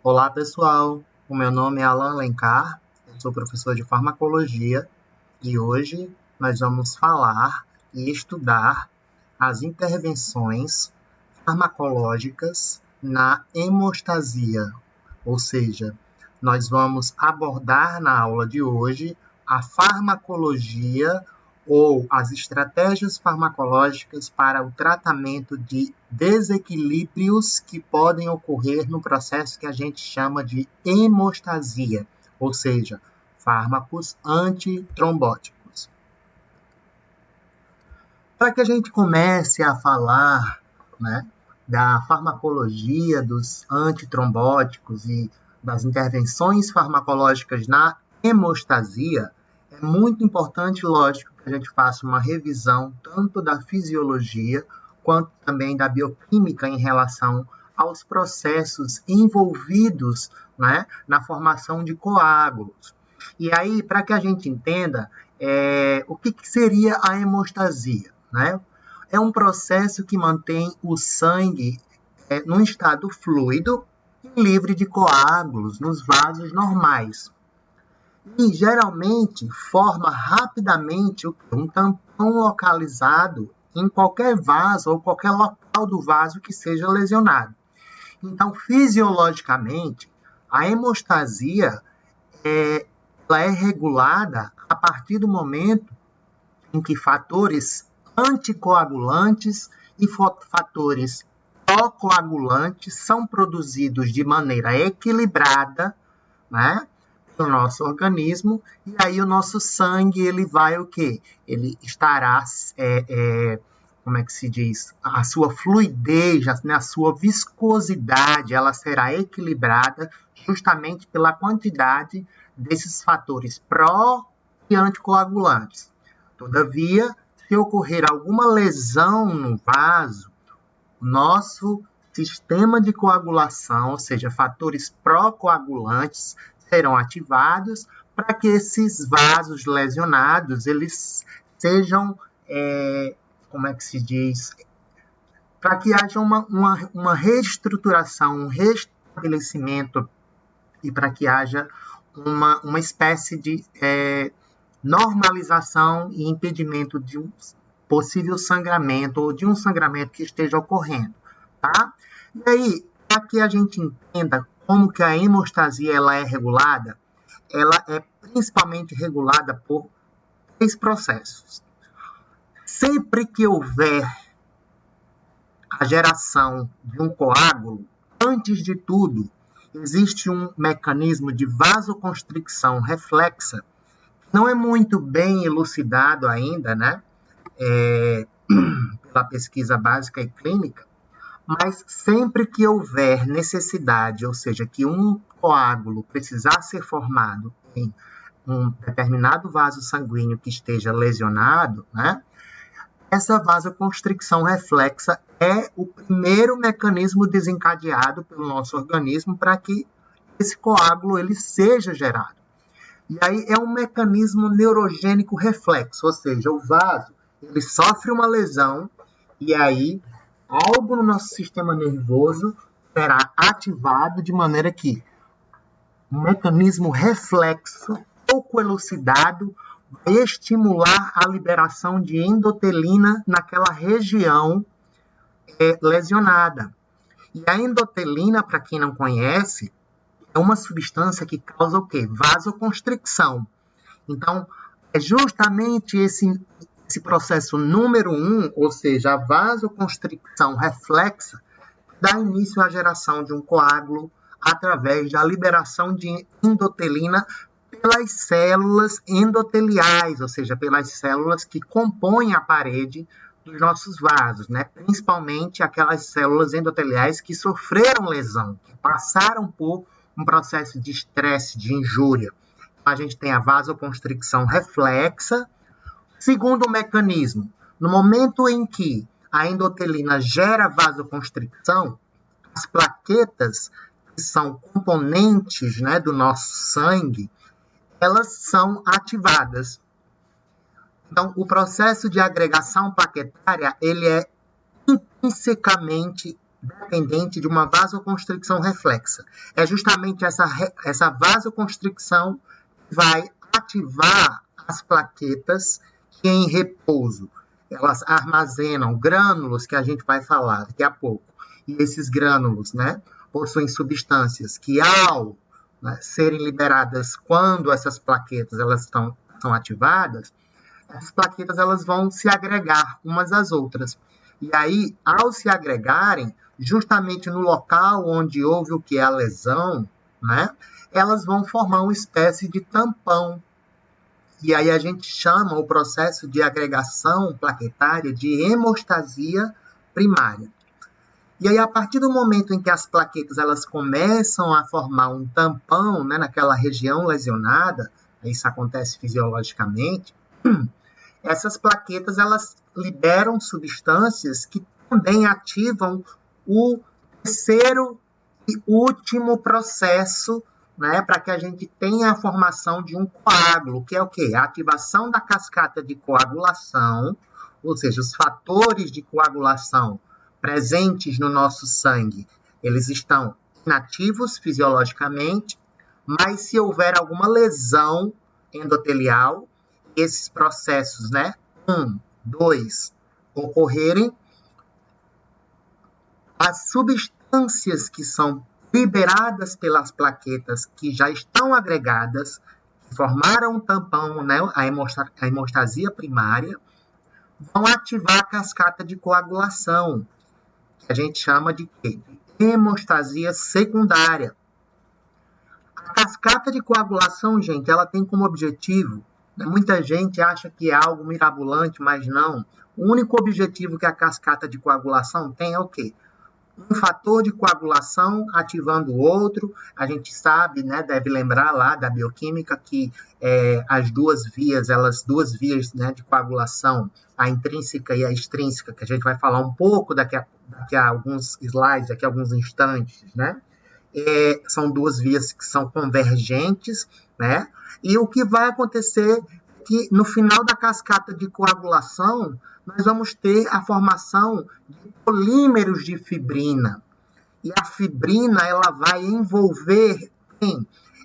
Olá, pessoal. O meu nome é Alan Alencar, eu sou professor de farmacologia e hoje nós vamos falar e estudar as intervenções farmacológicas na hemostasia, ou seja, nós vamos abordar na aula de hoje a farmacologia ou as estratégias farmacológicas para o tratamento de desequilíbrios que podem ocorrer no processo que a gente chama de hemostasia, ou seja, fármacos antitrombóticos. Para que a gente comece a falar, né, da farmacologia dos antitrombóticos e das intervenções farmacológicas na hemostasia, é muito importante, lógico, que a gente faça uma revisão tanto da fisiologia quanto também da bioquímica em relação aos processos envolvidos, né, na formação de coágulos. E aí, para que a gente entenda o que seria a hemostasia, né? É um processo que mantém o sangue num estado fluido e livre de coágulos nos vasos normais. E geralmente forma rapidamente um tampão localizado em qualquer vaso ou qualquer local do vaso que seja lesionado. Então, fisiologicamente, a hemostasia ela é regulada a partir do momento em que fatores anticoagulantes e fatores procoagulantes são produzidos de maneira equilibrada, né, no nosso organismo, e aí o nosso sangue ele vai o quê? Ele estará, como é que se diz? A sua fluidez, a sua viscosidade, ela será equilibrada justamente pela quantidade desses fatores pró e anticoagulantes. Todavia, se ocorrer alguma lesão no vaso, nosso sistema de coagulação, ou seja, fatores pró-coagulantes, serão ativados para que esses vasos lesionados eles sejam, como é que se diz, para que haja uma reestruturação, um restabelecimento e para que haja uma espécie de normalização e impedimento de um possível sangramento ou de um sangramento que esteja ocorrendo, tá? E aí, para que a gente entenda como que a hemostasia ela é regulada, ela é principalmente regulada por três processos. Sempre que houver a geração de um coágulo, antes de tudo, existe um mecanismo de vasoconstricção reflexa, não é muito bem elucidado ainda, né? Pela pesquisa básica e clínica, mas sempre que houver necessidade, ou seja, que um coágulo precisar ser formado em um determinado vaso sanguíneo que esteja lesionado, né? Essa vasoconstricção reflexa é o primeiro mecanismo desencadeado pelo nosso organismo para que esse coágulo ele seja gerado. E aí é um mecanismo neurogênico reflexo, ou seja, o vaso ele sofre uma lesão e aí algo no nosso sistema nervoso será ativado de maneira que um mecanismo reflexo pouco elucidado vai estimular a liberação de endotelina naquela região lesionada. E a endotelina, para quem não conhece, é uma substância que causa o quê? Vasoconstricção. Então, é justamente esse processo número 1, ou seja, a vasoconstricção reflexa, dá início à geração de um coágulo através da liberação de endotelina pelas células endoteliais, ou seja, pelas células que compõem a parede dos nossos vasos, né? Principalmente aquelas células endoteliais que sofreram lesão, que passaram por um processo de estresse, de injúria. A gente tem a vasoconstricção reflexa. Segundo mecanismo, no momento em que a endotelina gera vasoconstricção, as plaquetas, que são componentes, né, do nosso sangue, elas são ativadas. Então, o processo de agregação plaquetária, ele é intrinsecamente dependente de uma vasoconstricção reflexa. É justamente essa vasoconstricção que vai ativar as plaquetas que em repouso elas armazenam grânulos, que a gente vai falar daqui a pouco. E esses grânulos, né, possuem substâncias que, ao serem liberadas quando essas plaquetas elas são ativadas, as plaquetas elas vão se agregar umas às outras. E aí, ao se agregarem, justamente no local onde houve o que é a lesão, né, elas vão formar uma espécie de tampão. E aí a gente chama o processo de agregação plaquetária de hemostasia primária. E aí, a partir do momento em que as plaquetas elas começam a formar um tampão, né, naquela região lesionada, isso acontece fisiologicamente, essas plaquetas elas liberam substâncias que também ativam o terceiro e último processo, né, para que a gente tenha a formação de um coágulo, que é o quê? A ativação da cascata de coagulação, ou seja, os fatores de coagulação presentes no nosso sangue, eles estão inativos fisiologicamente, mas se houver alguma lesão endotelial, esses processos, né, 1, 2, ocorrerem, as substâncias que são liberadas pelas plaquetas que já estão agregadas, que formaram um tampão, né, a hemostasia primária, vão ativar a cascata de coagulação, que a gente chama de quê? Hemostasia secundária. A cascata de coagulação, gente, ela tem como objetivo, né, muita gente acha que é algo mirabolante, mas não. O único objetivo que a cascata de coagulação tem é o quê? Um fator de coagulação ativando o outro. A gente sabe, né, deve lembrar lá da bioquímica que as duas vias, né, de coagulação, a intrínseca e a extrínseca, que a gente vai falar um pouco daqui a alguns slides, daqui a alguns instantes, né? São duas vias que são convergentes, né? E o que vai acontecer é que no final da cascata de coagulação, nós vamos ter a formação de polímeros de fibrina. E a fibrina, ela vai envolver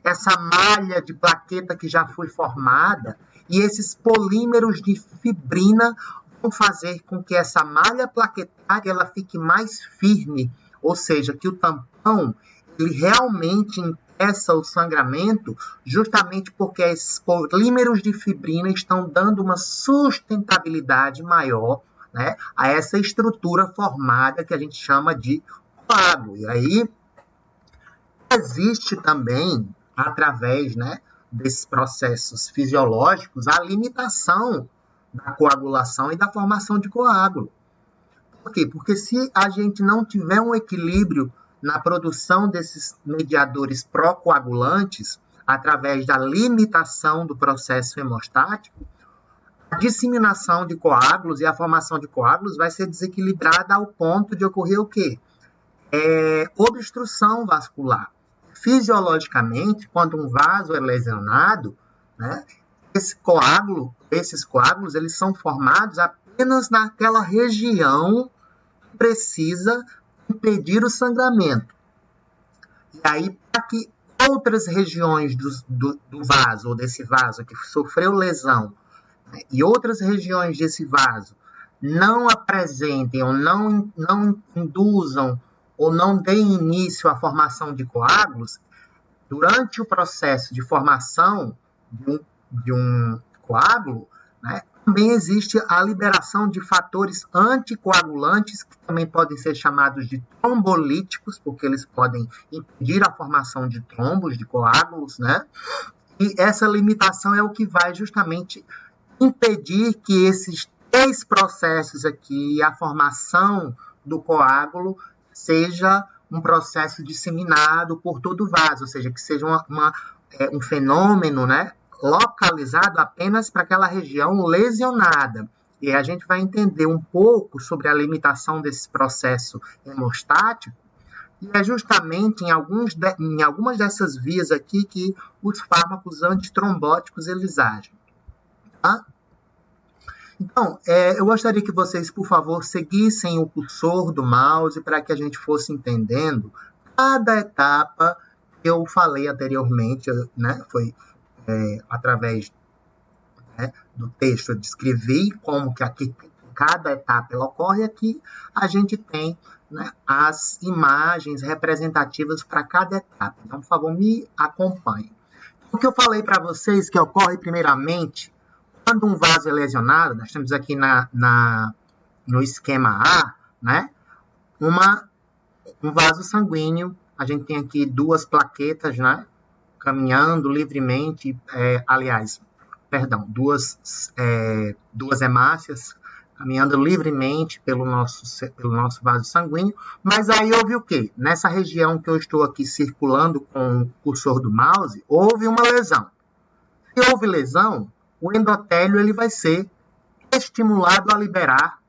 essa malha de plaqueta que já foi formada, e esses polímeros de fibrina vão fazer com que essa malha plaquetária ela fique mais firme, ou seja, que o tampão ele realmente impeça o sangramento, justamente porque esses polímeros de fibrina estão dando uma sustentabilidade maior, né, a essa estrutura formada que a gente chama de coágulo. E aí existe também, através, né, desses processos fisiológicos, a limitação da coagulação e da formação de coágulo. Por quê? Porque se a gente não tiver um equilíbrio na produção desses mediadores procoagulantes, através da limitação do processo hemostático, a disseminação de coágulos e a formação de coágulos vai ser desequilibrada ao ponto de ocorrer o quê? Obstrução vascular. Fisiologicamente, quando um vaso é lesionado, né, esses coágulos, eles são formados apenas naquela região que precisa impedir o sangramento. E aí, para que outras regiões do vaso, ou desse vaso que sofreu lesão, né, e outras regiões desse vaso não apresentem ou não induzam ou não deem início à formação de coágulos, durante o processo de formação de um coágulo, né, também existe a liberação de fatores anticoagulantes, que também podem ser chamados de trombolíticos, porque eles podem impedir a formação de trombos, de coágulos, né? E essa limitação é o que vai justamente impedir que esses 3 processos aqui, a formação do coágulo, seja um processo disseminado por todo o vaso, ou seja, que seja um fenômeno, né, localizado apenas para aquela região lesionada. E a gente vai entender um pouco sobre a limitação desse processo hemostático, e é justamente em algumas dessas vias aqui que os fármacos antitrombóticos eles agem. Tá? Então, eu gostaria que vocês, por favor, seguissem o cursor do mouse para que a gente fosse entendendo cada etapa que eu falei anteriormente, né? Foi através, né, do texto, eu descrevi como que aqui cada etapa ela ocorre. Aqui a gente tem, né, as imagens representativas para cada etapa. Então, por favor, me acompanhem. O que eu falei para vocês que ocorre primeiramente quando um vaso é lesionado, nós temos aqui no esquema A, né, um vaso sanguíneo, a gente tem aqui duas plaquetas, né, caminhando livremente, duas hemácias caminhando livremente pelo nosso vaso sanguíneo, mas aí houve o quê? Nessa região que eu estou aqui circulando com o cursor do mouse, houve uma lesão. Se houve lesão, o endotélio ele vai ser estimulado a liberar,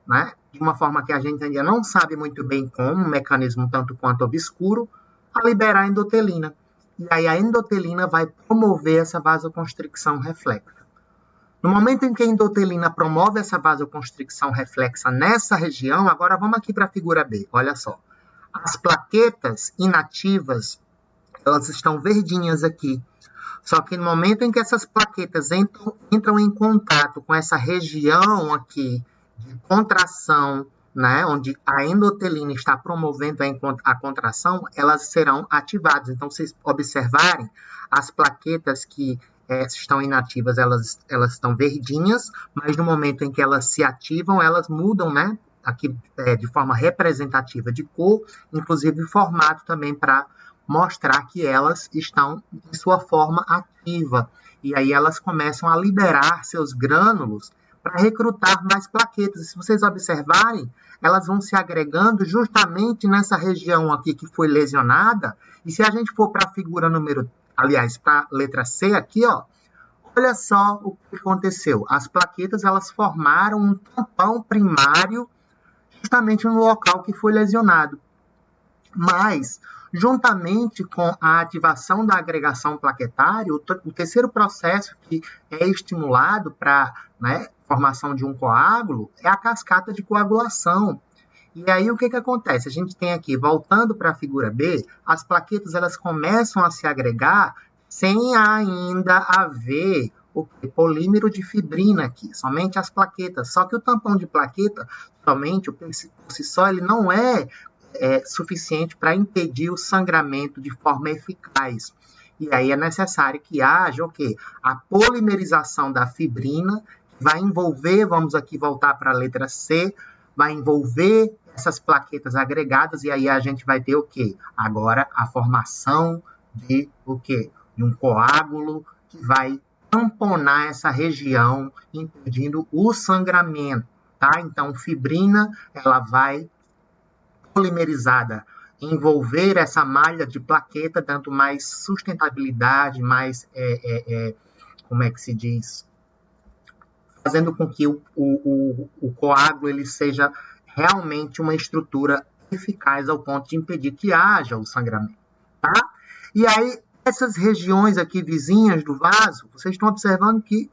né, de uma forma que a gente ainda não sabe muito bem como, um mecanismo tanto quanto obscuro, a liberar a endotelina. E aí a endotelina vai promover essa vasoconstricção reflexa. No momento em que a endotelina promove essa vasoconstricção reflexa nessa região, agora vamos aqui para a figura B, olha só. As plaquetas inativas, elas estão verdinhas aqui. Só que no momento em que essas plaquetas entram em contato com essa região aqui de contração, né, onde a endotelina está promovendo a contração, elas serão ativadas. Então, vocês observarem, as plaquetas que estão inativas, elas estão verdinhas, mas no momento em que elas se ativam, elas mudam, né, aqui de forma representativa de cor, inclusive formato também para mostrar que elas estão em sua forma ativa. E aí elas começam a liberar seus grânulos para recrutar mais plaquetas. Se vocês observarem, elas vão se agregando justamente nessa região aqui que foi lesionada. E se a gente for para a figura para a letra C aqui, ó, olha só o que aconteceu. As plaquetas, elas formaram um tampão primário justamente no local que foi lesionado. Mas, juntamente com a ativação da agregação plaquetária, o terceiro processo que é estimulado para, né, formação de um coágulo é a cascata de coagulação. E aí o que acontece? A gente tem aqui, voltando para a figura B, as plaquetas elas começam a se agregar sem ainda haver o polímero de fibrina aqui, somente as plaquetas. Só que o tampão de plaqueta, somente por si só, ele não é suficiente para impedir o sangramento de forma eficaz. E aí é necessário que haja o quê? A polimerização da fibrina, que vai envolver, vamos aqui voltar para a letra C, vai envolver essas plaquetas agregadas, e aí a gente vai ter o quê? Agora a formação de o quê? De um coágulo que vai tamponar essa região, impedindo o sangramento, tá? Então, fibrina, ela vai polimerizada, envolver essa malha de plaqueta, dando mais sustentabilidade, mais, como é que se diz? Fazendo com que o coágulo ele seja realmente uma estrutura eficaz ao ponto de impedir que haja o sangramento, tá? E aí, essas regiões aqui vizinhas do vaso, vocês estão observando que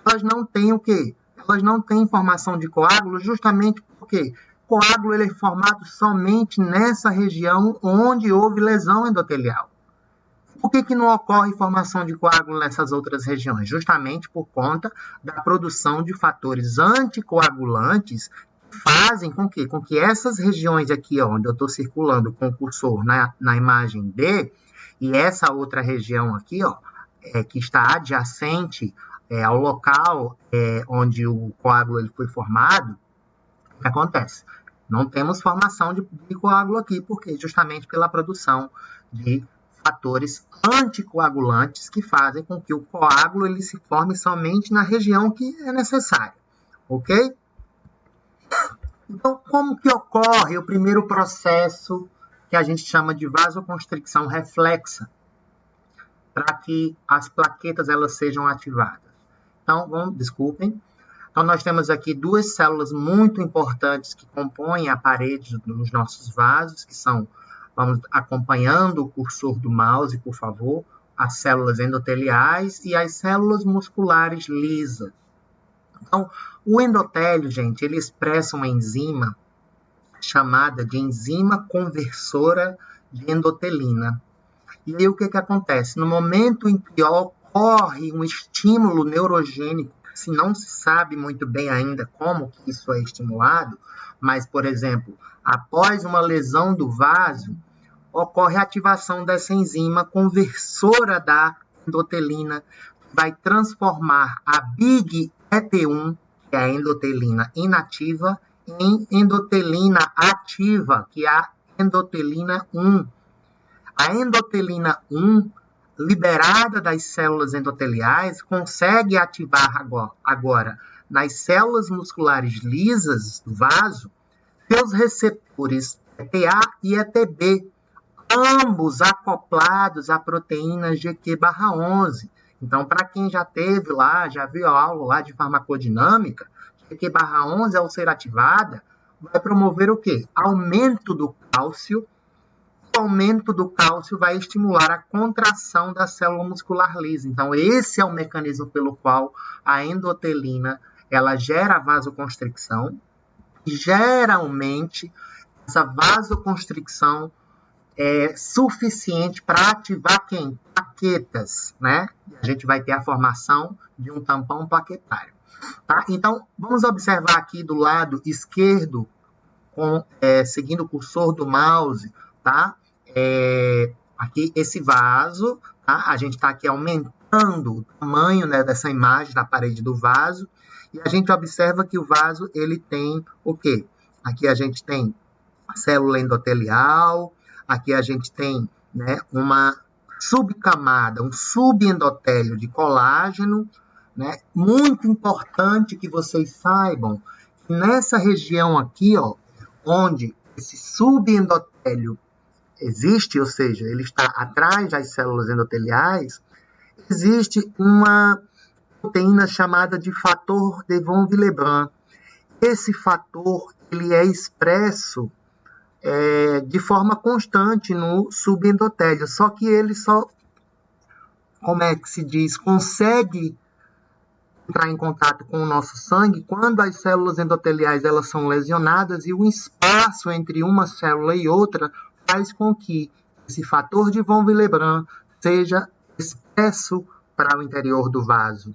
elas não têm o quê? Elas não têm formação de coágulo, justamente porque o coágulo ele é formado somente nessa região onde houve lesão endotelial. Por que não ocorre formação de coágulo nessas outras regiões? Justamente por conta da produção de fatores anticoagulantes que fazem com que essas regiões aqui, ó, onde eu estou circulando com o cursor na imagem B, e essa outra região aqui, ó, que está adjacente ao local onde o coágulo ele foi formado, o que acontece? Não temos formação de coágulo aqui, porque justamente pela produção de fatores anticoagulantes que fazem com que o coágulo ele se forme somente na região que é necessária, ok? Então, como que ocorre o primeiro processo que a gente chama de vasoconstricção reflexa, para que as plaquetas elas sejam ativadas? Então, desculpem. Então, nós temos aqui duas células muito importantes que compõem a parede dos nossos vasos, que são, vamos acompanhando o cursor do mouse, por favor, as células endoteliais e as células musculares lisas. Então, o endotélio, gente, ele expressa uma enzima chamada de enzima conversora de endotelina. E aí o que acontece? No momento em que ocorre um estímulo neurogênico, se não se sabe muito bem ainda como que isso é estimulado, mas, por exemplo, após uma lesão do vaso, ocorre a ativação dessa enzima conversora da endotelina, que vai transformar a Big ET1, que é a endotelina inativa, em endotelina ativa, que é a endotelina 1. A endotelina 1, liberada das células endoteliais, consegue ativar agora nas células musculares lisas do vaso seus receptores ETA e ETB, ambos acoplados à proteína GQ/11. Então, para quem já teve lá, já viu a aula lá de farmacodinâmica, GQ/11, ao ser ativada, vai promover o quê? Aumento do cálcio. O aumento do cálcio vai estimular a contração da célula muscular lisa. Então, esse é o mecanismo pelo qual a endotelina ela gera vasoconstricção. E, geralmente, essa vasoconstricção é suficiente para ativar quem? Plaquetas, né? A gente vai ter a formação de um tampão plaquetário. Tá? Então, vamos observar aqui do lado esquerdo, seguindo o cursor do mouse, tá? Aqui esse vaso, tá? A gente está aqui aumentando o tamanho, né, dessa imagem da parede do vaso, e a gente observa que o vaso ele tem o quê? Aqui a gente tem a célula endotelial, aqui a gente tem, né, uma subcamada, um subendotélio de colágeno, né? Muito importante que vocês saibam que nessa região aqui, ó, onde esse subendotélio existe, ou seja, ele está atrás das células endoteliais, existe uma proteína chamada de fator de von Willebrand. Esse fator ele é expresso de forma constante no subendotélio, só que ele só, como é que se diz, consegue entrar em contato com o nosso sangue quando as células endoteliais elas são lesionadas e o espaço entre uma célula e outra faz com que esse fator de von Willebrand seja expresso para o interior do vaso.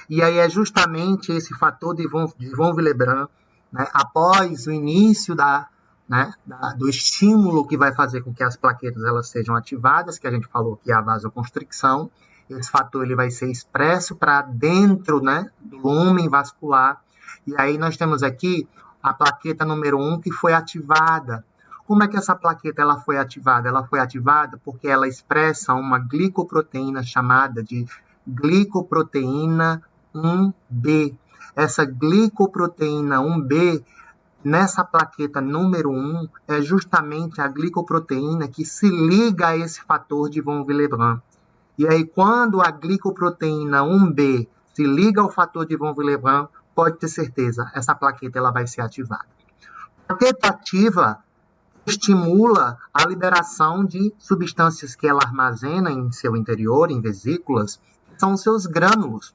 E aí é justamente esse fator de von Willebrand, né, após o início do estímulo que vai fazer com que as plaquetas elas sejam ativadas, que a gente falou que é a vasoconstricção. Esse fator ele vai ser expresso para dentro, né, do lúmen vascular. E aí nós temos aqui a plaqueta número 1 que foi ativada. Como é que essa plaqueta ela foi ativada? Ela foi ativada porque ela expressa uma glicoproteína chamada de glicoproteína 1B. Essa glicoproteína 1B, nessa plaqueta número 1, é justamente a glicoproteína que se liga a esse fator de von Willebrand. E aí, quando a glicoproteína 1B se liga ao fator de von Willebrand, pode ter certeza, essa plaqueta ela vai ser ativada. A plaqueta ativa estimula a liberação de substâncias que ela armazena em seu interior, em vesículas, que são os seus grânulos.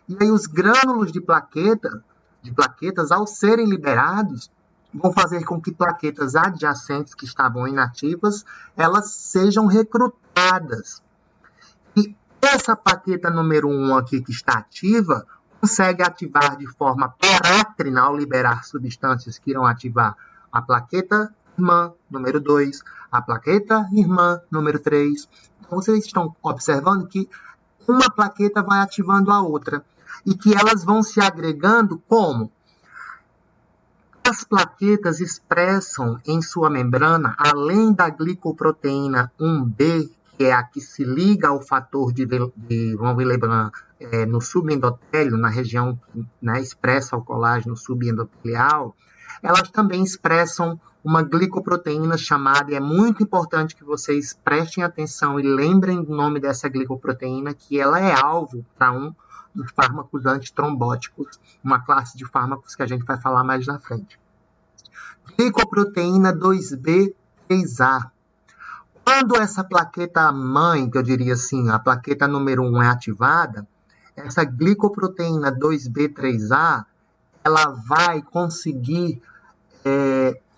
E aí, os grânulos de plaquetas, ao serem liberados, vão fazer com que plaquetas adjacentes que estavam inativas, elas sejam recrutadas. E essa plaqueta número 1 aqui que está ativa, consegue ativar de forma parátrina ao liberar substâncias que irão ativar a plaqueta irmã número 2, a plaqueta irmã número 3. Então, vocês estão observando que uma plaqueta vai ativando a outra e que elas vão se agregando como? As plaquetas expressam em sua membrana, além da glicoproteína 1B, que é a que se liga ao fator de von Willebrand no subendotélio, na região, né, expressa o colágeno subendotelial, elas também expressam uma glicoproteína chamada, e é muito importante que vocês prestem atenção e lembrem do nome dessa glicoproteína, que ela é alvo para um dos fármacos antitrombóticos, uma classe de fármacos que a gente vai falar mais na frente. Glicoproteína 2B3A. Quando essa plaqueta mãe, que eu diria assim, a plaqueta número 1 é ativada, essa glicoproteína 2B3A, ela vai conseguir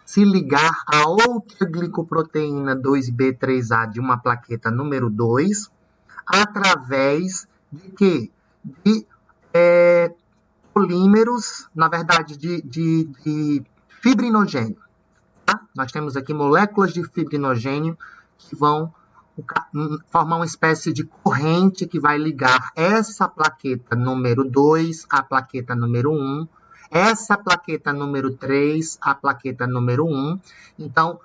se ligar a outra glicoproteína 2B3A de uma plaqueta número 2, através de quê? De polímeros, na verdade, de fibrinogênio. Tá? Nós temos aqui moléculas de fibrinogênio que vão formar uma espécie de corrente que vai ligar essa plaqueta número 2 à plaqueta número 1, essa plaqueta número 3 à plaqueta número 1. Então,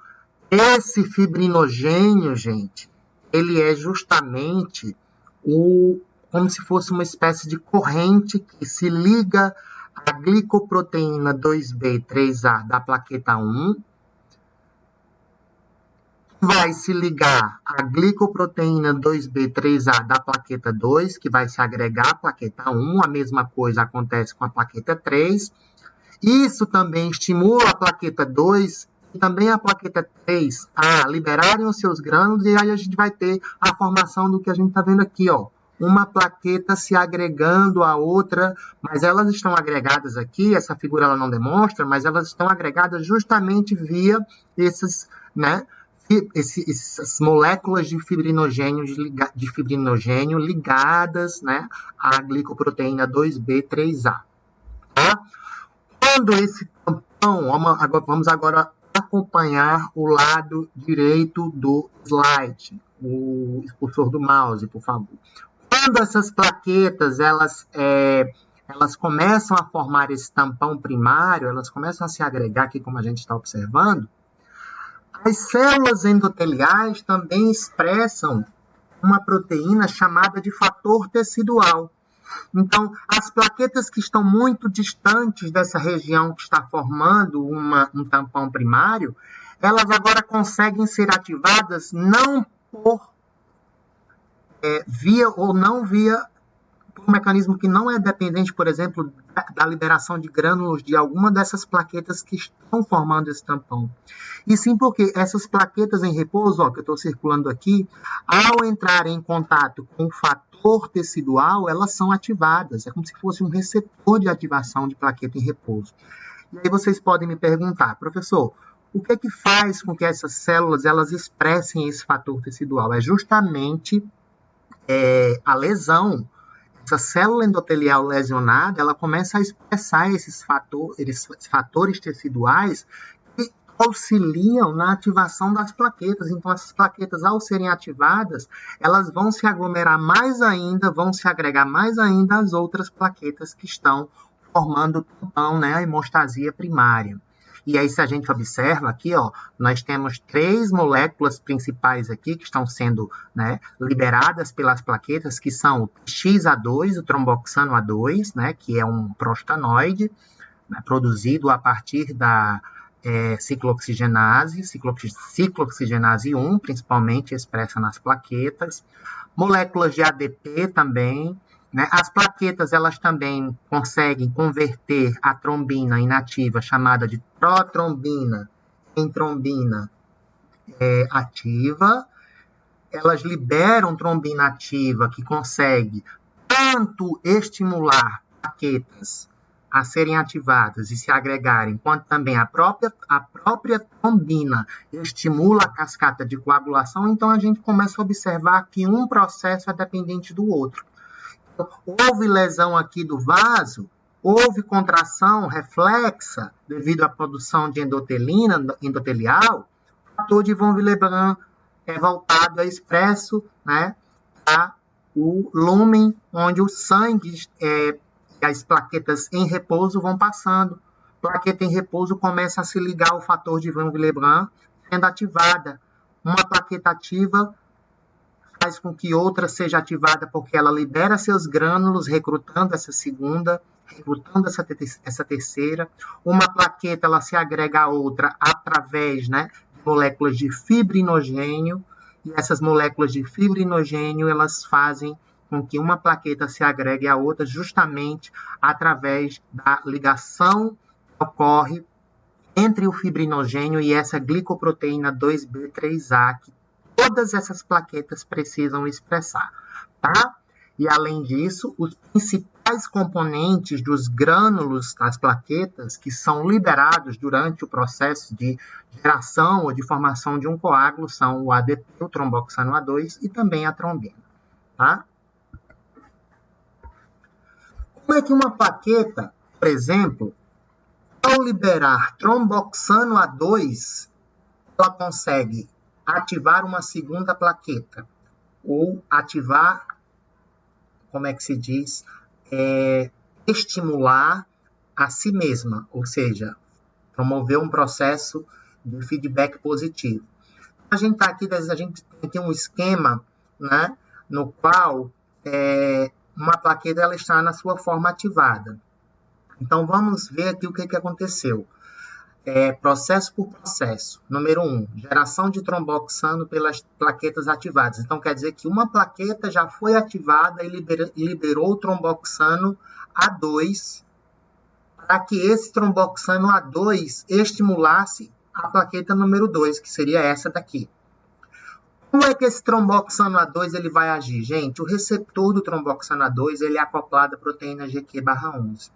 esse fibrinogênio, gente, ele é justamente como se fosse uma espécie de corrente que se liga à glicoproteína 2B3A da plaqueta 1, vai se ligar à glicoproteína 2B3A da plaqueta 2, que vai se agregar à plaqueta 1. A mesma coisa acontece com a plaqueta 3. Isso também estimula a plaqueta 2 e também a plaqueta 3 a liberarem os seus grânulos, e aí a gente vai ter a formação do que a gente está vendo aqui, ó. Uma plaqueta se agregando à outra, mas elas estão agregadas aqui, essa figura ela não demonstra, mas elas estão agregadas justamente via essas, né, essas moléculas de fibrinogênio ligadas, né, à glicoproteína 2B3A. Tá? Quando esse tampão, vamos agora acompanhar o lado direito do slide, o cursor do mouse, por favor. Quando essas plaquetas elas começam a formar esse tampão primário, elas começam a se agregar aqui, como a gente está observando, as células endoteliais também expressam uma proteína chamada de fator tecidual. Então, as plaquetas que estão muito distantes dessa região que está formando um tampão primário, elas agora conseguem ser ativadas não por via por um mecanismo que não é dependente, por exemplo, da liberação de grânulos de alguma dessas plaquetas que estão formando esse tampão. E sim porque essas plaquetas em repouso, ó, que eu estou circulando aqui, ao entrar em contato com o fator tecidual, elas são ativadas. É como se fosse um receptor de ativação de plaqueta em repouso. E aí vocês podem me perguntar, professor, o que é que faz com que essas células elas expressem esse fator tecidual? É justamente a lesão. Essa célula endotelial lesionada, ela começa a expressar esses fatores teciduais que auxiliam na ativação das plaquetas. Então, essas plaquetas, ao serem ativadas, elas vão se aglomerar mais ainda, vão se agregar mais ainda às outras plaquetas que estão formando o tampão, né, a hemostasia primária. E aí, se a gente observa aqui, ó, nós temos 3 moléculas principais aqui que estão sendo, né, liberadas pelas plaquetas, que são o TXA2, o tromboxano A2, né, que é um prostanoide, né, produzido a partir da ciclooxigenase 1, principalmente expressa nas plaquetas. Moléculas de ADP também. Né? As plaquetas, elas também conseguem converter a trombina inativa, chamada de protrombina, em trombina ativa. Elas liberam trombina ativa, que consegue tanto estimular plaquetas a serem ativadas e se agregarem, quanto também a própria trombina estimula a cascata de coagulação. Então, a gente começa a observar que um processo é dependente do outro. Houve lesão aqui do vaso, houve contração reflexa devido à produção de endotelina endotelial, o fator de von Willebrand é voltado, é expresso, né, a o lumen, onde o sangue e as plaquetas em repouso vão passando. Plaqueta em repouso começa a se ligar ao fator de von Willebrand, sendo ativada. Uma plaqueta ativa faz com que outra seja ativada porque ela libera seus grânulos, recrutando essa segunda, recrutando essa terceira. Uma plaqueta ela se agrega a outra através, né, de moléculas de fibrinogênio, e essas moléculas de fibrinogênio elas fazem com que uma plaqueta se agregue a outra justamente através da ligação que ocorre entre o fibrinogênio e essa glicoproteína 2B3A, que todas essas plaquetas precisam expressar, tá? E, além disso, os principais componentes dos grânulos das plaquetas que são liberados durante o processo de geração ou de formação de um coágulo são o ADP, o tromboxano A2 e também a trombina. Tá? Como é que uma plaqueta, por exemplo, ao liberar tromboxano A2, ela consegue ativar uma segunda plaqueta ou ativar, como é que se diz, estimular a si mesma, ou seja, promover um processo de feedback positivo. A gente tem aqui um esquema, né, no qual uma plaqueta ela está na sua forma ativada. Então, vamos ver aqui o que aconteceu. Processo por processo. Número 1, geração de tromboxano pelas plaquetas ativadas. Então, quer dizer que uma plaqueta já foi ativada e liberou o tromboxano A2 para que esse tromboxano A2 estimulasse a plaqueta número 2, que seria essa daqui. Como é que esse tromboxano A2 ele vai agir? Gente, o receptor do tromboxano A2 ele é acoplado à proteína GQ/11.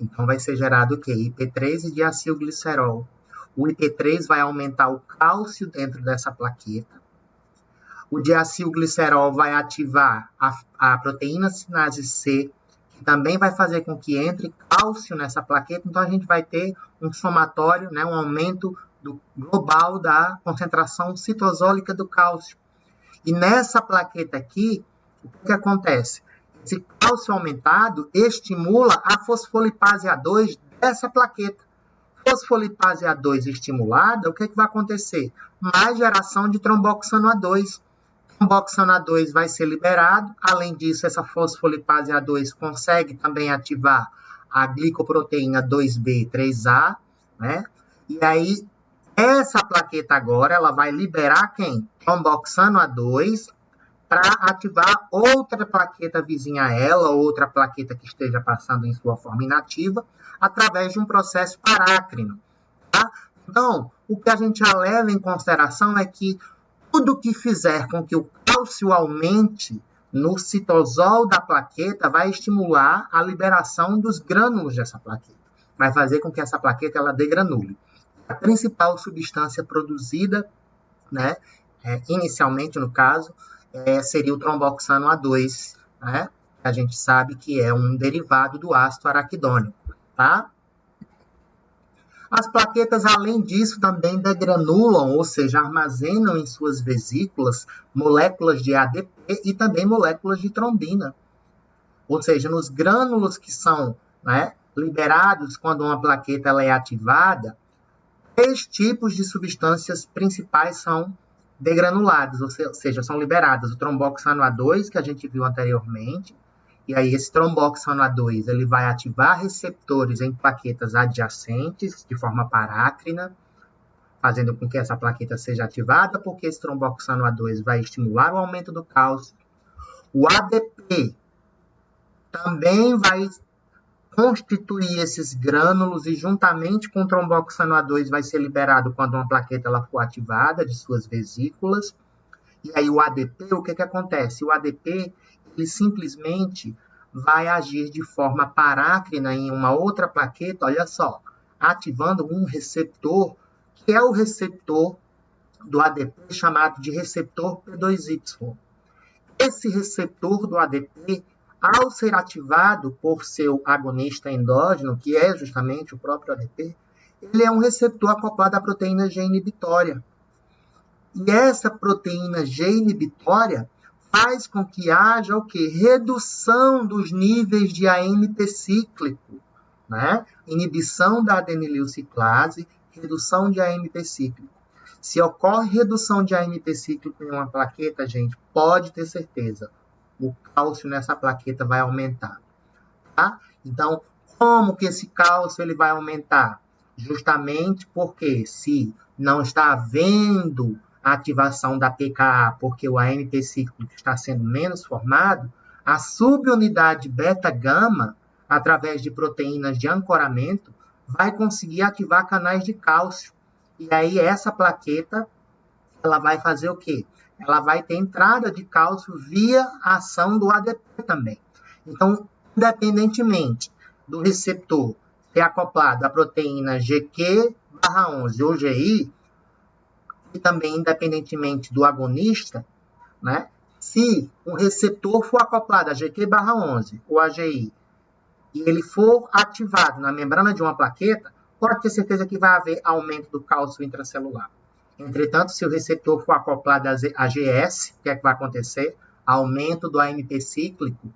Então, vai ser gerado o quê? IP3 e diacilglicerol. O IP3 vai aumentar o cálcio dentro dessa plaqueta. O diacilglicerol vai ativar a proteína sinase C, que também vai fazer com que entre cálcio nessa plaqueta. Então, a gente vai ter um somatório, né, um aumento global da concentração citosólica do cálcio. E nessa plaqueta aqui, o que acontece? Esse cálcio aumentado estimula a fosfolipase A2 dessa plaqueta. Fosfolipase A2 estimulada, o que vai acontecer? Mais geração de tromboxano A2. Tromboxano A2 vai ser liberado. Além disso, essa fosfolipase A2 consegue também ativar a glicoproteína 2B e 3A, né? E aí, essa plaqueta agora, ela vai liberar quem? Tromboxano A2, para ativar outra plaqueta vizinha a ela, outra plaqueta que esteja passando em sua forma inativa, através de um processo parácrino. Tá? Então, o que a gente já leva em consideração é que tudo que fizer com que o cálcio aumente no citosol da plaqueta vai estimular a liberação dos grânulos dessa plaqueta. Vai fazer com que essa plaqueta ela degranule. A principal substância produzida, né, inicialmente no caso, seria o tromboxano A2, né? A gente sabe que é um derivado do ácido araquidônico, tá? As plaquetas, além disso, também degranulam, ou seja, armazenam em suas vesículas moléculas de ADP e também moléculas de trombina. Ou seja, nos grânulos que são, né, liberados quando uma plaqueta ela é ativada, 3 tipos de substâncias principais são degranuladas, ou seja, são liberadas. O tromboxano A2, que a gente viu anteriormente, e aí esse tromboxano A2 ele vai ativar receptores em plaquetas adjacentes de forma parácrina, fazendo com que essa plaqueta seja ativada, porque esse tromboxano A2 vai estimular o aumento do cálcio. O ADP também vai constituir esses grânulos e juntamente com o tromboxano A2 vai ser liberado quando uma plaqueta ela for ativada de suas vesículas. E aí o ADP, o que acontece? O ADP, ele simplesmente vai agir de forma parácrina em uma outra plaqueta, olha só, ativando um receptor, que é o receptor do ADP chamado de receptor P2Y. Esse receptor do ADP, ao ser ativado por seu agonista endógeno, que é justamente o próprio ADP, ele é um receptor acoplado à proteína G inibitória. E essa proteína G inibitória faz com que haja o quê? Redução dos níveis de AMP cíclico, né? Inibição da adenililciclase, redução de AMP cíclico. Se ocorre redução de AMP cíclico em uma plaqueta, gente, pode ter certeza, o cálcio nessa plaqueta vai aumentar, tá? Então, como que esse cálcio ele vai aumentar? Justamente porque se não está havendo a ativação da pKa, porque o AMP cíclico está sendo menos formado, a subunidade beta-gama, através de proteínas de ancoramento, vai conseguir ativar canais de cálcio. E aí essa plaqueta, ela vai fazer o quê? ela vai ter entrada de cálcio via a ação do ADP também. Então, independentemente do receptor ser acoplado à proteína GQ/11 ou GI, e também independentemente do agonista, né? Se o receptor for acoplado a GQ/11 ou a GI e ele for ativado na membrana de uma plaqueta, pode ter certeza que vai haver aumento do cálcio intracelular. Entretanto, se o receptor for acoplado a GS, o que é que vai acontecer? Aumento do AMP cíclico.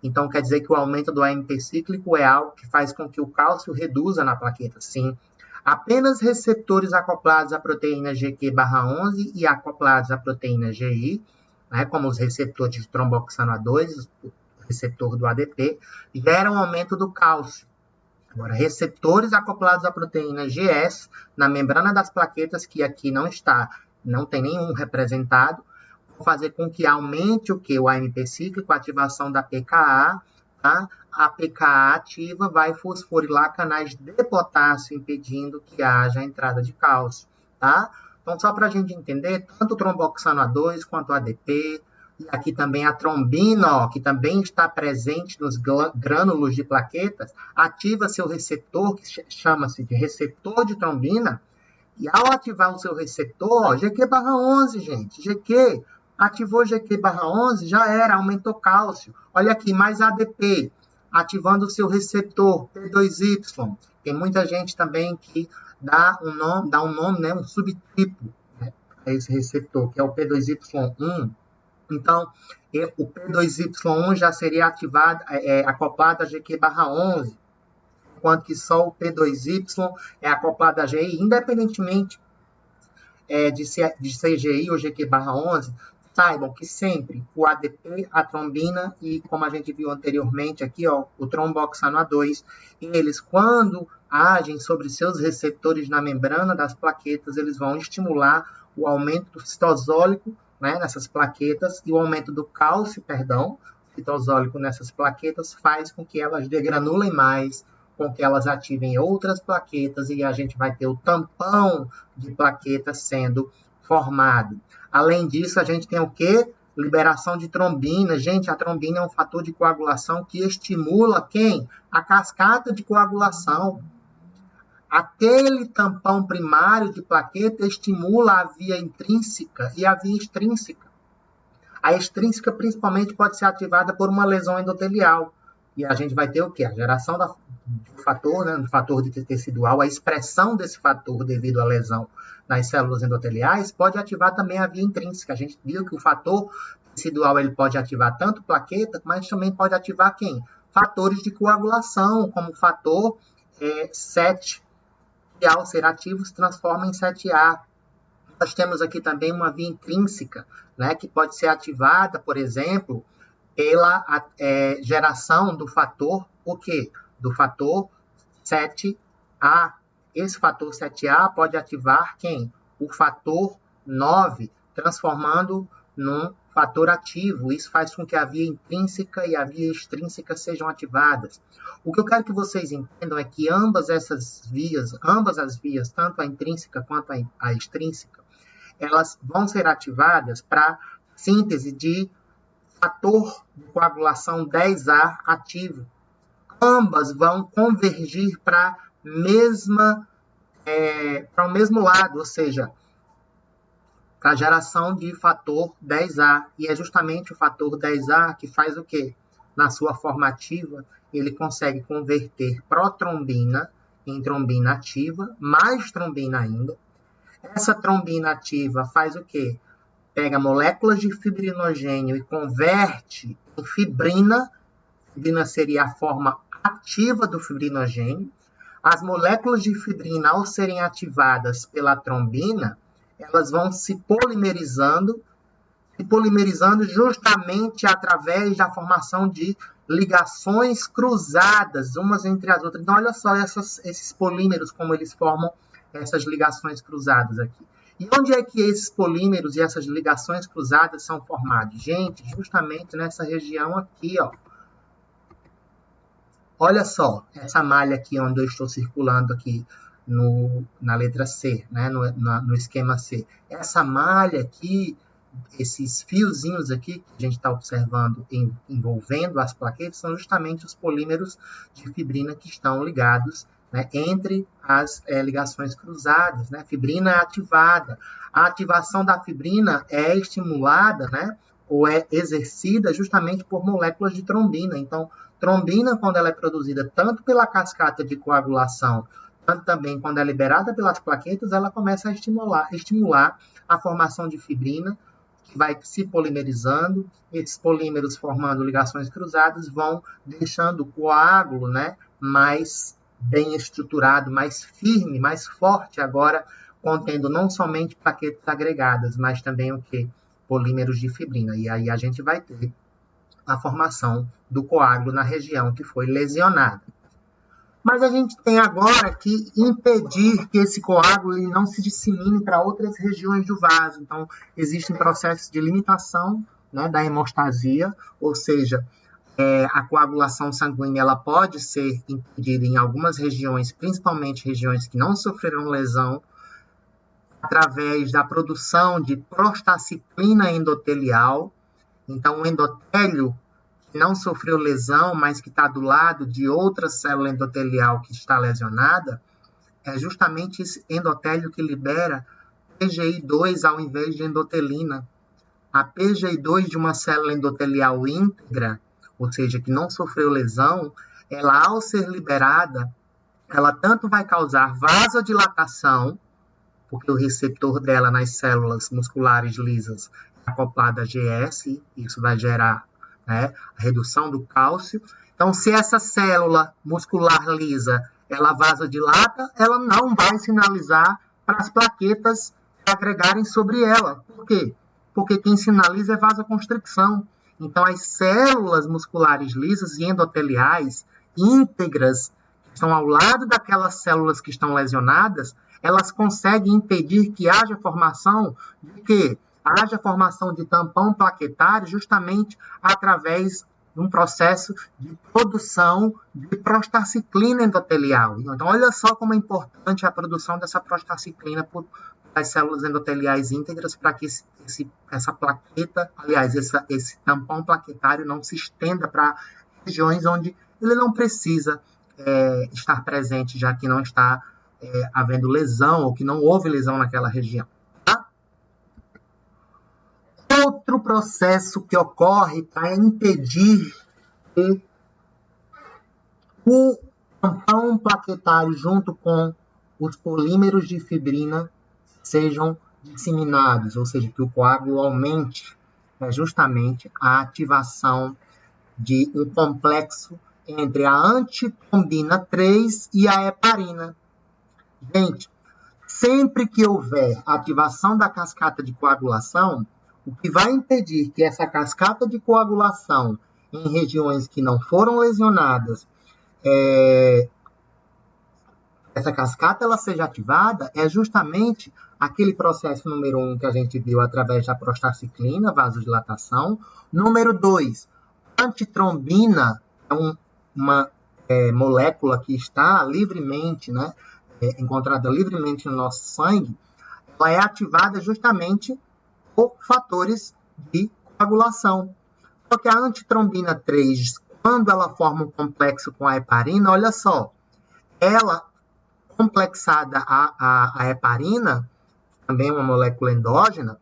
Então, quer dizer que o aumento do AMP cíclico é algo que faz com que o cálcio reduza na plaqueta, sim. Apenas receptores acoplados à proteína GQ/11 e acoplados à proteína GI, né, como os receptores de tromboxano A2, o receptor do ADP, geram aumento do cálcio. Agora, receptores acoplados à proteína GS na membrana das plaquetas, que aqui não tem nenhum representado, vão fazer com que aumente o que? O AMP cíclico, a ativação da PKA, tá? A PKA ativa vai fosforilar canais de potássio, impedindo que haja a entrada de cálcio, tá? Então, só para a gente entender, tanto o tromboxano A2 quanto o ADP, e aqui também a trombina, ó, que também está presente nos grânulos de plaquetas, ativa seu receptor, que chama-se de receptor de trombina, e ao ativar o seu receptor, ó, GQ/11, gente, GQ, ativou GQ/11, já era, aumentou cálcio. Olha aqui, mais ADP, ativando o seu receptor, P2Y. Tem muita gente também que dá um nome, né, um subtipo, né, a esse receptor, que é o P2Y1. Então, o P2Y1 já seria ativado, acoplado a GQ/11, enquanto que só o P2Y é acoplado a GI, independentemente de ser GI ou GQ/11, saibam que sempre o ADP, a trombina e, como a gente viu anteriormente aqui, ó, o tromboxano A2, eles, quando agem sobre seus receptores na membrana das plaquetas, eles vão estimular o aumento do citosólico, né, nessas plaquetas, e o aumento do cálcio, citosólico nessas plaquetas, faz com que elas degranulem mais, com que elas ativem outras plaquetas, e a gente vai ter o tampão de plaquetas sendo formado. Além disso, a gente tem o quê? Liberação de trombina. Gente, a trombina é um fator de coagulação que estimula quem? A cascata de coagulação. Aquele tampão primário de plaqueta estimula a via intrínseca e a via extrínseca. A extrínseca, principalmente, pode ser ativada por uma lesão endotelial. E a gente vai ter o quê? A geração do fator, né, do fator de tecidual, a expressão desse fator devido à lesão nas células endoteliais, pode ativar também a via intrínseca. A gente viu que o fator tecidual ele pode ativar tanto plaqueta, mas também pode ativar quem? Fatores de coagulação, como o fator 7, que ao ser ativo se transforma em 7A. Nós temos aqui também uma via intrínseca, né, que pode ser ativada, por exemplo, pela geração do fator, o quê? Do fator 7A. Esse fator 7A pode ativar quem? O fator 9, transformando num fator ativo. Isso faz com que a via intrínseca e a via extrínseca sejam ativadas. O que eu quero que vocês entendam é que ambas as vias, tanto a intrínseca quanto a extrínseca, elas vão ser ativadas para síntese de fator de coagulação 10A ativo. Ambas vão convergir para o mesmo lado, ou seja, para a geração de fator 10A. E é justamente o fator 10A que faz o quê? Na sua forma ativa, ele consegue converter protrombina em trombina ativa, mais trombina ainda. Essa trombina ativa faz o quê? Pega moléculas de fibrinogênio e converte em fibrina. Fibrina seria a forma ativa do fibrinogênio. As moléculas de fibrina, ao serem ativadas pela trombina, elas vão se polimerizando justamente através da formação de ligações cruzadas, umas entre as outras. Então, olha só esses polímeros, como eles formam essas ligações cruzadas aqui. E onde é que esses polímeros e essas ligações cruzadas são formados? Gente, justamente nessa região aqui, ó. Olha só, essa malha aqui onde eu estou circulando aqui na letra C, né, no esquema C. Essa malha aqui esses fiozinhos aqui que a gente está observando envolvendo as plaquetas são justamente os polímeros de fibrina que estão ligados, né, entre as ligações cruzadas, né? Fibrina ativada. A ativação da fibrina é estimulada, né, ou é exercida justamente por moléculas de trombina. Então, trombina, quando ela é produzida tanto pela cascata de coagulação, quanto também quando é liberada pelas plaquetas, ela começa a estimular a formação de fibrina, que vai se polimerizando. Esses polímeros formando ligações cruzadas vão deixando o coágulo, né, mais bem estruturado, mais firme, mais forte, agora contendo não somente plaquetas agregadas, mas também o que? Polímeros de fibrina. E aí a gente vai ter a formação do coágulo na região que foi lesionada. Mas a gente tem agora que impedir que esse coágulo não se dissemine para outras regiões do vaso. Então, existem processos de limitação, né, da hemostasia, ou seja, a coagulação sanguínea ela pode ser impedida em algumas regiões, principalmente regiões que não sofreram lesão, através da produção de prostaciclina endotelial. Então, o endotélio que não sofreu lesão, mas que está do lado de outra célula endotelial que está lesionada, é justamente esse endotélio que libera PGI2 ao invés de endotelina. A PGI2 de uma célula endotelial íntegra, ou seja, que não sofreu lesão, ela, ao ser liberada, ela tanto vai causar vasodilatação, porque o receptor dela nas células musculares lisas é acoplado a GS, isso vai gerar, né, a redução do cálcio. Então, se essa célula muscular lisa ela vasodilata, ela não vai sinalizar para as plaquetas agregarem sobre ela. Por quê? Porque quem sinaliza é vasoconstricção. Então, as células musculares lisas e endoteliais íntegras, que estão ao lado daquelas células que estão lesionadas, elas conseguem impedir que haja formação de quê? Haja formação de tampão plaquetário justamente através de um processo de produção de prostaciclina endotelial. Então, olha só como é importante a produção dessa prostaciclina por as células endoteliais íntegras para que essa plaqueta, aliás, esse tampão plaquetário não se estenda para regiões onde ele não precisa estar presente, já que não está havendo lesão ou que não houve lesão naquela região. Tá? Outro processo que ocorre para impedir que o tampão plaquetário junto com os polímeros de fibrina sejam disseminados, ou seja, que o coágulo aumente, é justamente a ativação de um complexo entre a antitrombina 3 e a heparina. Gente, sempre que houver ativação da cascata de coagulação, o que vai impedir que essa cascata de coagulação em regiões que não foram lesionadas, essa cascata ela seja ativada é justamente aquele processo número 1 que a gente viu através da prostaciclina, vasodilatação. Número 2, antitrombina é uma molécula que está livremente, né, encontrada livremente no nosso sangue, ela é ativada justamente por fatores de coagulação. Só que a antitrombina 3, quando ela forma um complexo com a heparina, olha só, ela complexada a heparina, também uma molécula endógena,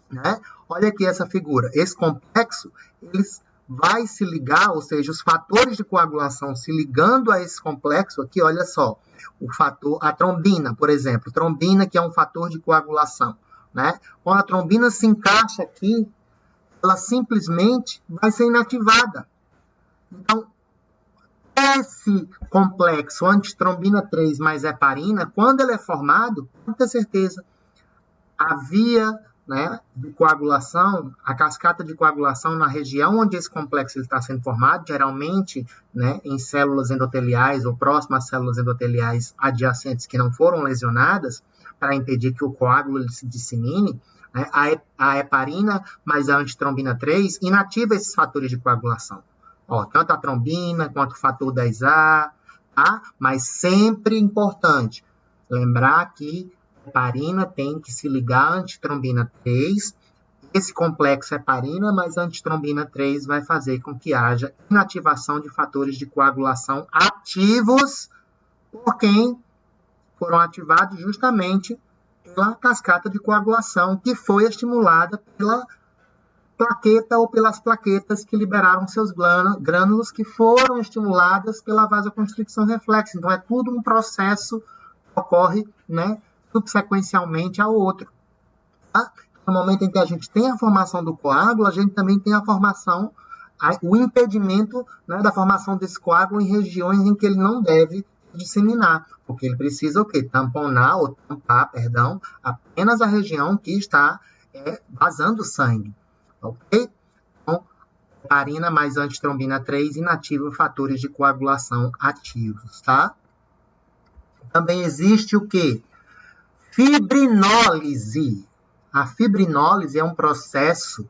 né? Olha aqui essa figura. Esse complexo, eles vai se ligar, ou seja, os fatores de coagulação se ligando a esse complexo aqui, olha só, a trombina, por exemplo, trombina que é um fator de coagulação, né? Quando a trombina se encaixa aqui, ela simplesmente vai ser inativada. Então, esse complexo antitrombina 3 mais heparina, quando ele é formado, com toda certeza, a via, né, de coagulação, a cascata de coagulação na região onde esse complexo está sendo formado, geralmente, né, em células endoteliais ou próximas às células endoteliais adjacentes que não foram lesionadas, para impedir que o coágulo ele se dissemine, né, a heparina mais a antitrombina 3 inativa esses fatores de coagulação. Ó, tanto a trombina quanto o fator 10A, tá? Mas sempre importante lembrar que a heparina tem que se ligar à antitrombina 3 esse complexo heparina mais antitrombina 3 vai fazer com que haja inativação de fatores de coagulação ativos por quem foram ativados justamente pela cascata de coagulação que foi estimulada pela plaqueta ou pelas plaquetas que liberaram seus grânulos que foram estimuladas pela vasoconstricção reflexa. Então, é tudo um processo que ocorre, né, subsequencialmente ao outro. Tá? No momento em que a gente tem a formação do coágulo, a gente também tem a formação, o impedimento, né, da formação desse coágulo em regiões em que ele não deve disseminar, porque ele precisa o quê? Tampar, apenas a região que está vazando sangue. Ok? Então, heparina mais antitrombina 3 inativa fatores de coagulação ativos, tá? Também existe o quê? Fibrinólise. A fibrinólise é um processo,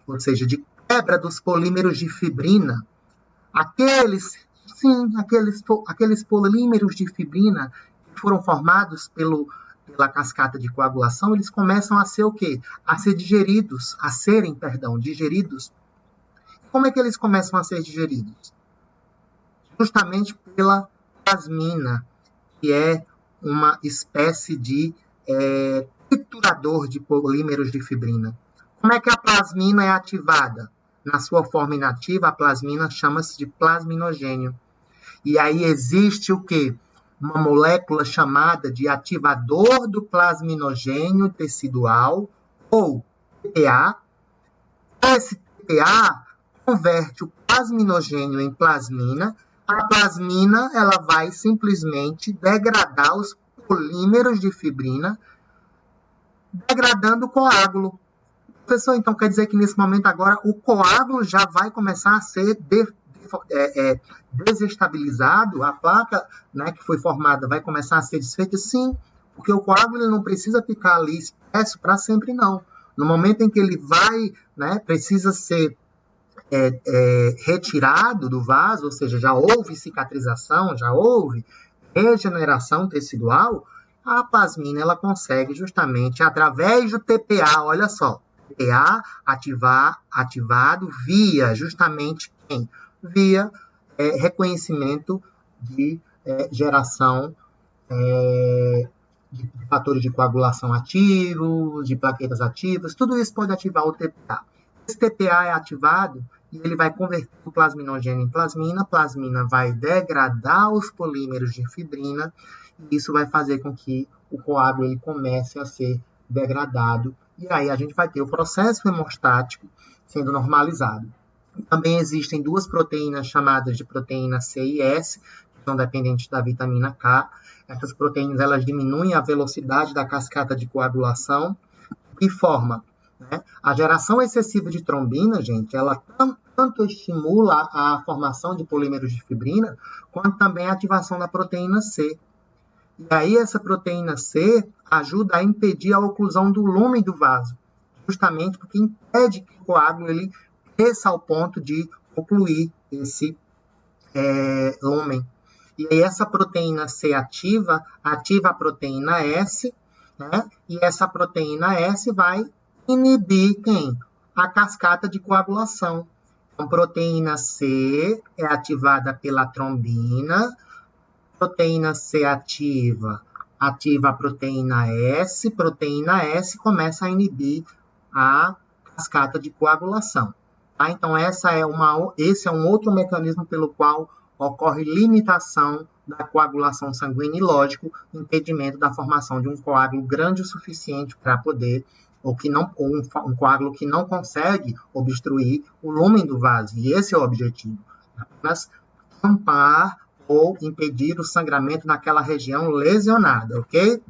ou seja, de quebra dos polímeros de fibrina. Aqueles polímeros de fibrina que foram formados pela cascata de coagulação, eles começam a ser o quê? A serem digeridos. Como é que eles começam a ser digeridos? Justamente pela plasmina, que é uma espécie de triturador de polímeros de fibrina. Como é que a plasmina é ativada? Na sua forma inativa, a plasmina chama-se de plasminogênio. E aí existe o quê? Uma molécula chamada de ativador do plasminogênio tecidual, ou TPA. Esse TPA converte o plasminogênio em plasmina. A plasmina ela vai simplesmente degradar os polímeros de fibrina, degradando o coágulo. Professor, então quer dizer que nesse momento agora o coágulo já vai começar a ser desestabilizado, a placa, né, que foi formada vai começar a ser desfeita? Sim, porque o coágulo ele não precisa ficar ali espesso para sempre, não. No momento em que ele vai, né, precisa ser retirado do vaso, ou seja, já houve cicatrização, já houve regeneração tecidual, a plasmina ela consegue justamente, através do TPA, olha só, TPA ativado via justamente quem? Via reconhecimento de geração de fatores de coagulação ativos, de plaquetas ativas, tudo isso pode ativar o TPA. Esse TPA é ativado e ele vai converter o plasminogênio em plasmina, a plasmina vai degradar os polímeros de fibrina, e isso vai fazer com que o coágulo ele comece a ser degradado, e aí a gente vai ter o processo hemostático sendo normalizado. Também existem duas proteínas chamadas de proteína C e S, que são dependentes da vitamina K. Essas proteínas elas diminuem a velocidade da cascata de coagulação e forma, né? A geração excessiva de trombina, gente, ela tanto estimula a formação de polímeros de fibrina, quanto também a ativação da proteína C. E aí essa proteína C ajuda a impedir a oclusão do lúmen do vaso, justamente porque impede que o coágulo ele cresça ao ponto de ocluir esse lúmen. E aí essa proteína C ativa a proteína S, né? E essa proteína S vai inibir quem? A cascata de coagulação. Então, proteína C é ativada pela trombina, proteína C ativa a proteína S começa a inibir a cascata de coagulação. Tá? Então, esse é um outro mecanismo pelo qual ocorre limitação da coagulação sanguínea e, lógico, impedimento da formação de um coágulo grande o suficiente para poder, um coágulo que não consegue obstruir o lúmen do vaso. E esse é o objetivo, apenas tampar ou impedir o sangramento naquela região lesionada, ok?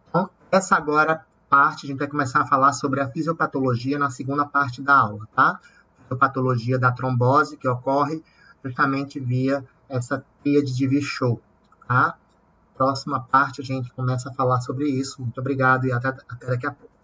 Então, essa agora parte, a gente vai começar a falar sobre a fisiopatologia na segunda parte da aula, tá? Fisiopatologia da trombose, que ocorre justamente via essa tríade de Virchow, tá? Próxima parte a gente começa a falar sobre isso. Muito obrigado e até daqui a pouco.